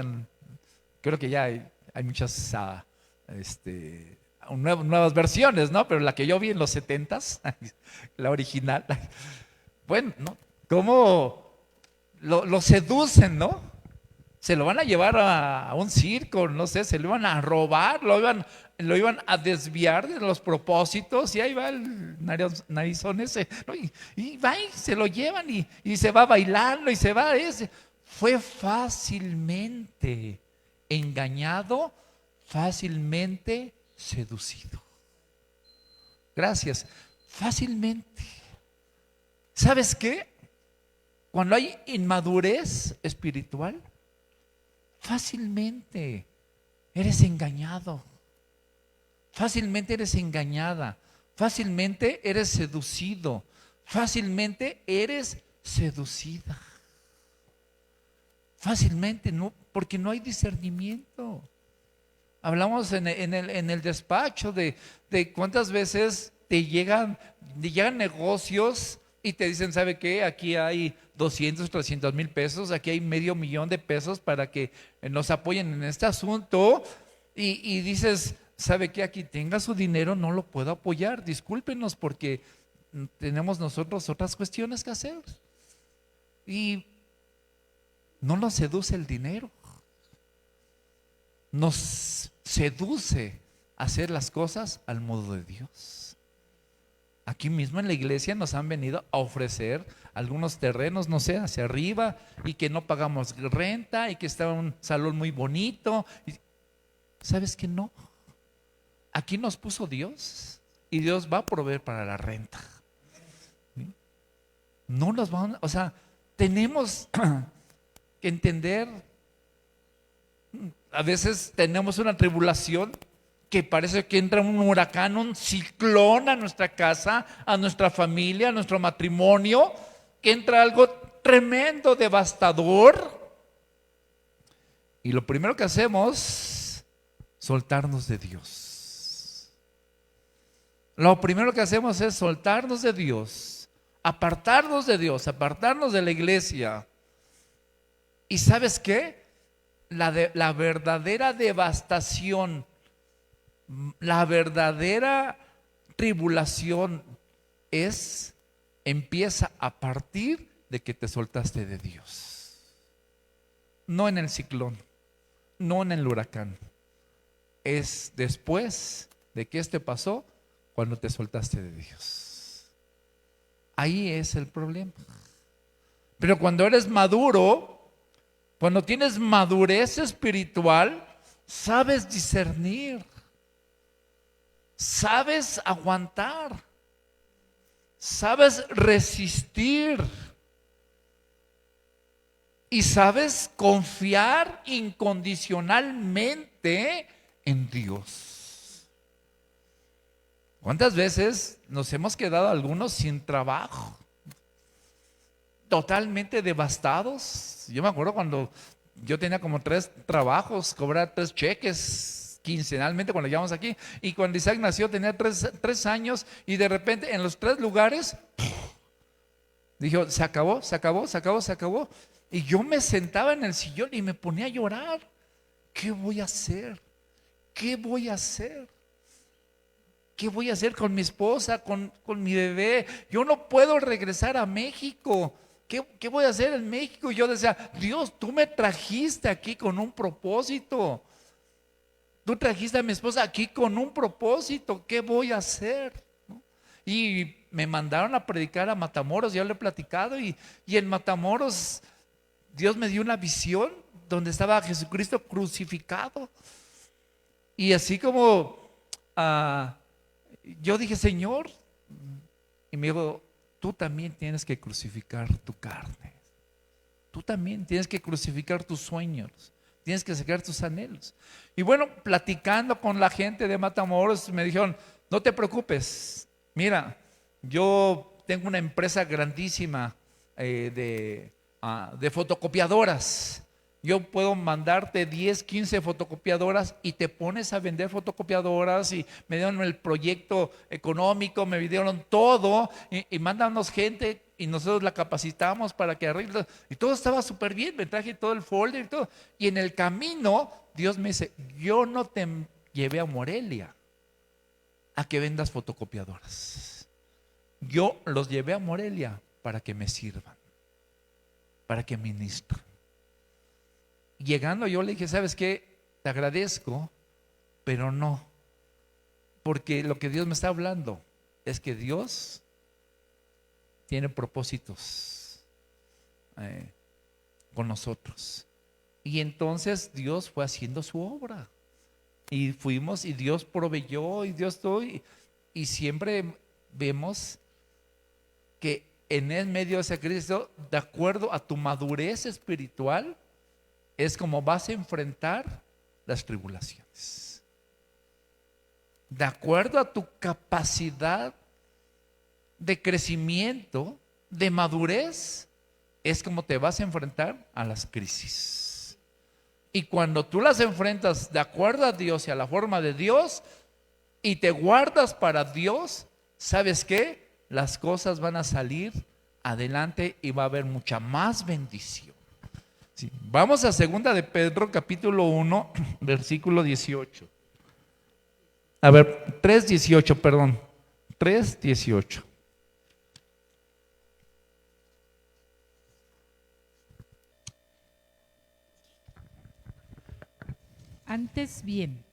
creo que ya hay muchas nuevas versiones, ¿no? Pero la que yo vi en los 70s, la original, bueno, ¿no? Cómo lo seducen, ¿no? Se lo van a llevar a un circo, no sé, se lo iban a robar, lo iban a desviar de los propósitos, y ahí va el narizón ese, ¿no? Y va y se lo llevan y se va bailando y se va ese. Fue fácilmente engañado, fácilmente seducido. Gracias. Fácilmente. ¿Sabes qué? Cuando hay inmadurez espiritual, fácilmente eres engañado, fácilmente eres engañada, fácilmente eres seducido, fácilmente eres seducida. Fácilmente, no, porque no hay discernimiento. Hablamos en el despacho de cuántas veces te llegan negocios y te dicen: ¿sabe qué? Aquí hay 200, 300 mil pesos, aquí hay $500,000 de pesos para que nos apoyen en este asunto. Y dices: ¿sabe qué? Aquí tenga su dinero, no lo puedo apoyar, discúlpenos, porque tenemos nosotros otras cuestiones que hacer. Y no nos seduce el dinero, nos seduce a hacer las cosas al modo de Dios. Aquí mismo en la iglesia nos han venido a ofrecer algunos terrenos, no sé, hacia arriba, y que no pagamos renta, y que está un salón muy bonito. ¿Sabes qué? No. Aquí nos puso Dios, y Dios va a proveer para la renta. No nos van, o sea, tenemos que entender. A veces tenemos una tribulación que parece que entra un huracán, un ciclón a nuestra casa, a nuestra familia, a nuestro matrimonio, que entra algo tremendo, devastador. Y lo primero que hacemos, soltarnos de Dios. Lo primero que hacemos es soltarnos de Dios, apartarnos de Dios, apartarnos de la iglesia. ¿Y sabes qué? La verdadera devastación, la verdadera tribulación empieza a partir de que te soltaste de Dios. No en el ciclón, no en el huracán. Es después de que pasó, cuando te soltaste de Dios. Ahí es el problema. Pero cuando eres maduro, cuando tienes madurez espiritual, sabes discernir, sabes aguantar, sabes resistir y sabes confiar incondicionalmente en Dios. ¿Cuántas veces nos hemos quedado algunos sin trabajo? Totalmente devastados. Yo me acuerdo cuando yo tenía como 3 trabajos, cobraba 3 cheques quincenalmente cuando llegamos aquí. Y cuando Isaac nació tenía 3 años y de repente en los 3 lugares, dijo, se acabó. Y yo me sentaba en el sillón y me ponía a llorar. ¿Qué voy a hacer? ¿Qué voy a hacer? ¿Qué voy a hacer con mi esposa, con mi bebé? Yo no puedo regresar a México. ¿Qué voy a hacer en México? Y yo decía, Dios, tú me trajiste aquí con un propósito. Tú trajiste a mi esposa aquí con un propósito. ¿Qué voy a hacer? ¿No? Y me mandaron a predicar a Matamoros, ya lo he platicado. Y en Matamoros Dios me dio una visión donde estaba Jesucristo crucificado. Y así como yo dije, Señor, y me dijo, tú también tienes que crucificar tu carne. Tú también tienes que crucificar tus sueños. Tienes que sacar tus anhelos. Y bueno, platicando con la gente de Matamoros, me dijeron, no te preocupes. Mira, yo tengo una empresa grandísima de fotocopiadoras. Yo puedo mandarte 10, 15 fotocopiadoras y te pones a vender fotocopiadoras. Y me dieron el proyecto económico, me dieron todo y mándanos gente y nosotros la capacitamos para que arregle. Y todo estaba súper bien, me traje todo el folder y todo. Y en el camino Dios me dice, yo no te llevé a Morelia a que vendas fotocopiadoras. Yo los llevé a Morelia para que me sirvan, para que ministren. Llegando yo le dije, ¿sabes qué? Te agradezco, pero no, porque lo que Dios me está hablando es que Dios tiene propósitos con nosotros. Y entonces Dios fue haciendo su obra y fuimos y Dios proveyó y Dios todo, y siempre vemos que en el medio de ese Cristo, de acuerdo a tu madurez espiritual, es como vas a enfrentar las tribulaciones. De acuerdo a tu capacidad de crecimiento, de madurez, es como te vas a enfrentar a las crisis. Y cuando tú las enfrentas de acuerdo a Dios y a la forma de Dios, y te guardas para Dios, ¿sabes qué? Las cosas van a salir adelante y va a haber mucha más bendición. Sí. Vamos a 2 de Pedro capítulo 1 versículo 18. A ver, 3:18, perdón. 3:18. Antes bien,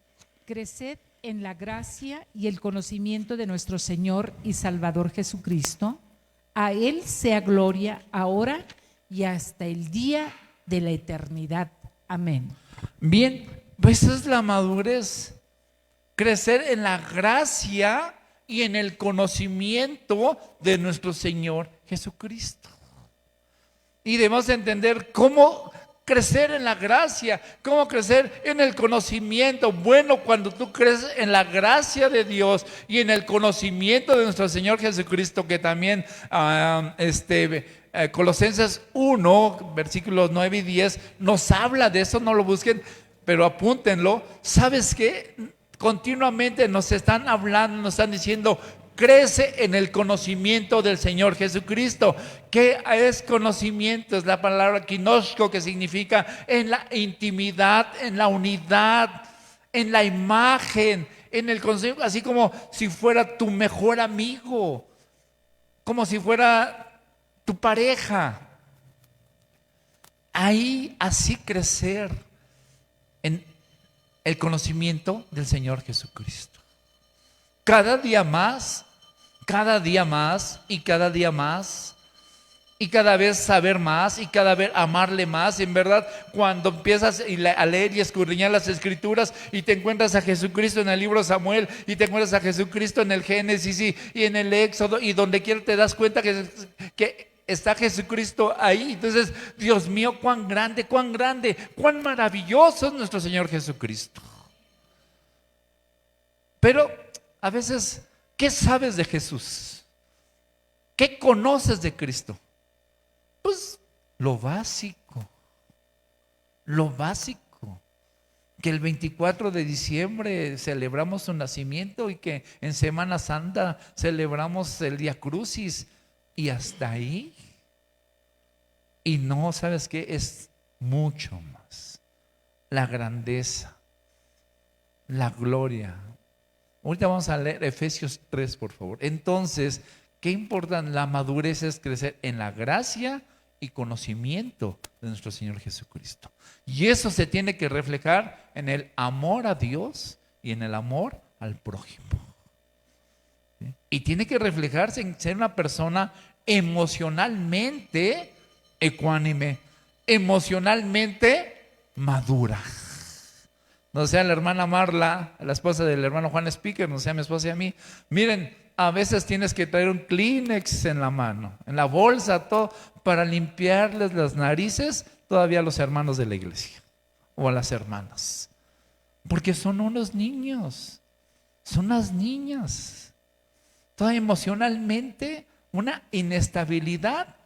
creced en la gracia y el conocimiento de nuestro Señor y Salvador Jesucristo. A Él sea gloria ahora y hasta el día de la eternidad. Amén. Bien, pues esa es la madurez. Crecer en la gracia y en el conocimiento de nuestro Señor Jesucristo. Y debemos entender cómo crecer en la gracia, cómo crecer en el conocimiento. Bueno, cuando tú creces en la gracia de Dios y en el conocimiento de nuestro Señor Jesucristo, que también Colosenses 1, versículos 9 y 10 nos habla de eso. No lo busquen, pero apúntenlo. ¿Sabes qué? Continuamente nos están hablando, nos están diciendo, crece en el conocimiento del Señor Jesucristo. ¿Qué es conocimiento? Es la palabra kinoshko, que significa en la intimidad, en la unidad, en la imagen, en el concepto, así como si fuera tu mejor amigo, como si fuera tu pareja. Ahí así crecer en el conocimiento del Señor Jesucristo. Cada día más, cada día más y cada día más. Y cada vez saber más y cada vez amarle más. En verdad, cuando empiezas a leer y escudriñar las Escrituras y te encuentras a Jesucristo en el libro de Samuel y te encuentras a Jesucristo en el Génesis y en el Éxodo y donde quiera te das cuenta que está Jesucristo ahí. Entonces, Dios mío, cuán grande, cuán maravilloso es nuestro Señor Jesucristo. Pero a veces, ¿qué sabes de Jesús? ¿Qué conoces de Cristo? Pues lo básico, que el 24 de diciembre celebramos su nacimiento y que en Semana Santa celebramos el Día Crucis y hasta ahí. Y no, ¿sabes qué? Es mucho más. La grandeza, la gloria. Ahorita vamos a leer Efesios 3, por favor. Entonces, qué importante, la madurez es crecer en la gracia y conocimiento de nuestro Señor Jesucristo. Y eso se tiene que reflejar en el amor a Dios y en el amor al prójimo. ¿Sí? Y tiene que reflejarse en ser una persona emocionalmente ecuánime, emocionalmente madura. No sea la hermana Marla, la esposa del hermano Juan Speaker, no sea mi esposa y a mí. Miren, a veces tienes que traer un Kleenex en la mano, en la bolsa, todo, para limpiarles las narices todavía a los hermanos de la iglesia o a las hermanas. Porque son unos niños, son unas niñas. Toda emocionalmente una inestabilidad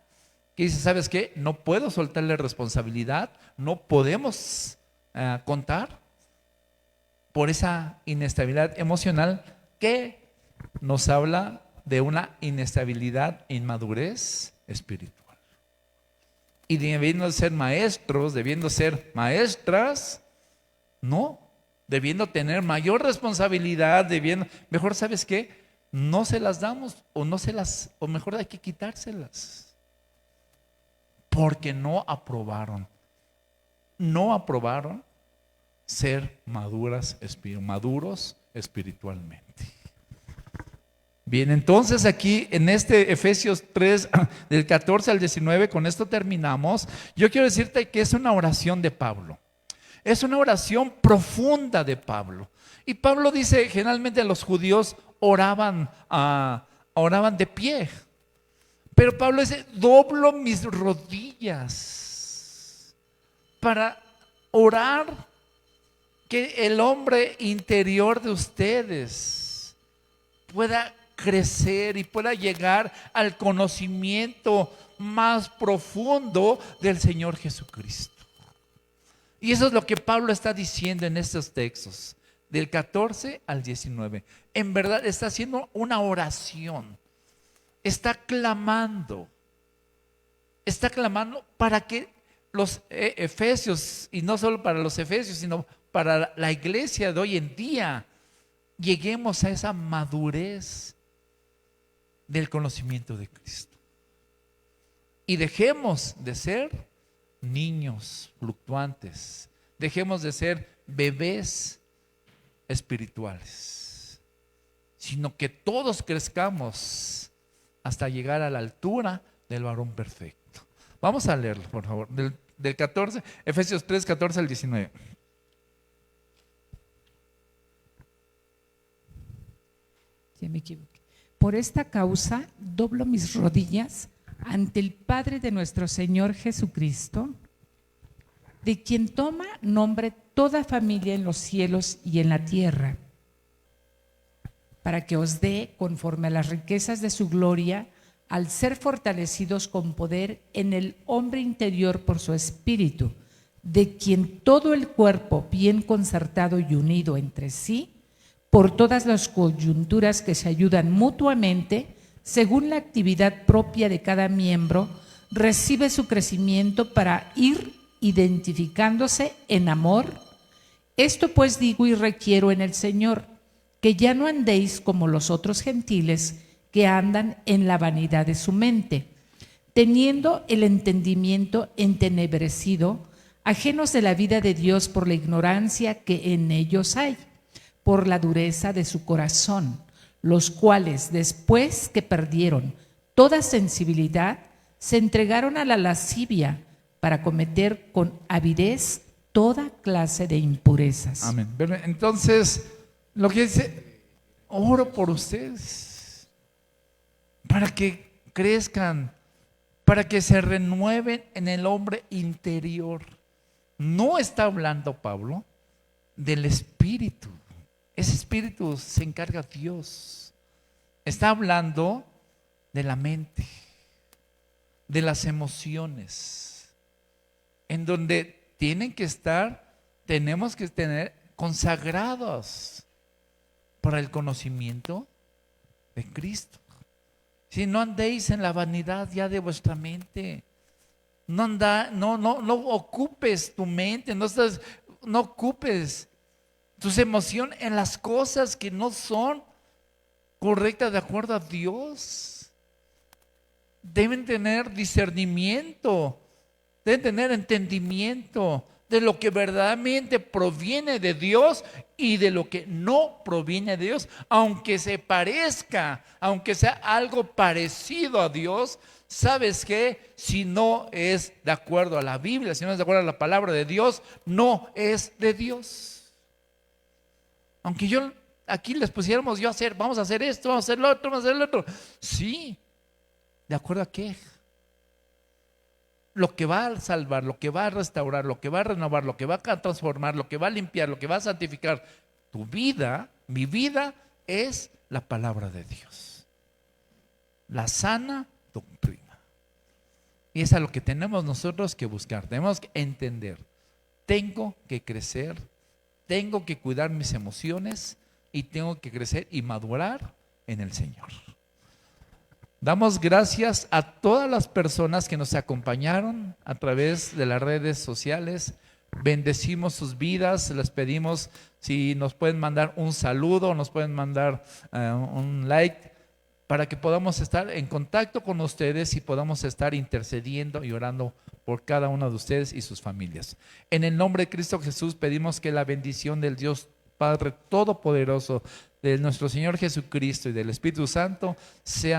que dice, ¿sabes qué? No puedo soltarle responsabilidad, no podemos contar por esa inestabilidad emocional que nos habla de una inestabilidad, inmadurez espiritual. Y debiendo ser maestros, debiendo ser maestras, no, debiendo tener mayor responsabilidad, mejor, ¿sabes qué? No se las damos o mejor hay que quitárselas. Porque no aprobaron ser maduros espiritualmente. Bien, entonces aquí en este Efesios 3, del 14 al 19, con esto terminamos. Yo quiero decirte que es una oración de Pablo. Es una oración profunda de Pablo. Y Pablo dice, generalmente los judíos oraban de pie. Pero Pablo dice, doblo mis rodillas para orar que el hombre interior de ustedes pueda crecer y pueda llegar al conocimiento más profundo del Señor Jesucristo. Y eso es lo que Pablo está diciendo en estos textos, del 14 al 19. En verdad está haciendo una oración, está clamando para que los efesios, y no solo para los efesios, sino para la iglesia de hoy en día, lleguemos a esa madurez del conocimiento de Cristo. Y dejemos de ser niños fluctuantes, dejemos de ser bebés espirituales, sino que todos crezcamos hasta llegar a la altura del varón perfecto. Vamos a leerlo, por favor, del 14, Efesios 3, 14 al 19. Ya me equivoqué. Por esta causa doblo mis rodillas ante el Padre de nuestro Señor Jesucristo, de quien toma nombre toda familia en los cielos y en la tierra, para que os dé, conforme a las riquezas de su gloria, al ser fortalecidos con poder en el hombre interior por su espíritu, de quien todo el cuerpo, bien concertado y unido entre sí, por todas las coyunturas que se ayudan mutuamente, según la actividad propia de cada miembro, recibe su crecimiento para ir identificándose en amor. Esto pues digo y requiero en el Señor, que ya no andéis como los otros gentiles que andan en la vanidad de su mente, teniendo el entendimiento entenebrecido, ajenos de la vida de Dios por la ignorancia que en ellos hay, por la dureza de su corazón, los cuales, después que perdieron toda sensibilidad, se entregaron a la lascivia para cometer con avidez toda clase de impurezas. Amén. Entonces, lo que dice, oro por ustedes, para que crezcan, para que se renueven en el hombre interior. No está hablando Pablo del espíritu. Ese espíritu se encarga Dios. Está hablando de la mente, de las emociones, en donde tenemos que tener consagrados para el conocimiento de Cristo. Si no andéis en la vanidad ya de vuestra mente, no ocupes tu mente, no ocupes tus emociones en las cosas que no son correctas de acuerdo a Dios. Deben tener discernimiento, deben tener entendimiento de lo que verdaderamente proviene de Dios y de lo que no proviene de Dios, aunque se parezca, aunque sea algo parecido a Dios. ¿Sabes qué? Si no es de acuerdo a la Biblia, si no es de acuerdo a la palabra de Dios, no es de Dios. Aunque aquí les pusiéramos vamos a hacer esto, vamos a hacer lo otro, vamos a hacer lo otro. Sí, ¿de acuerdo a qué? Lo que va a salvar, lo que va a restaurar, lo que va a renovar, lo que va a transformar, lo que va a limpiar, lo que va a santificar tu vida, mi vida, es la palabra de Dios, la sana doctrina. Y es a lo que tenemos nosotros que buscar. Tenemos que entender, tengo que crecer, tengo que cuidar mis emociones y tengo que crecer y madurar en el Señor. Damos gracias a todas las personas que nos acompañaron a través de las redes sociales. Bendecimos sus vidas. Les pedimos si nos pueden mandar un saludo, nos pueden mandar un like, para que podamos estar en contacto con ustedes y podamos estar intercediendo y orando por cada uno de ustedes y sus familias. En el nombre de Cristo Jesús pedimos que la bendición del Dios Padre Todopoderoso, de nuestro Señor Jesucristo y del Espíritu Santo sean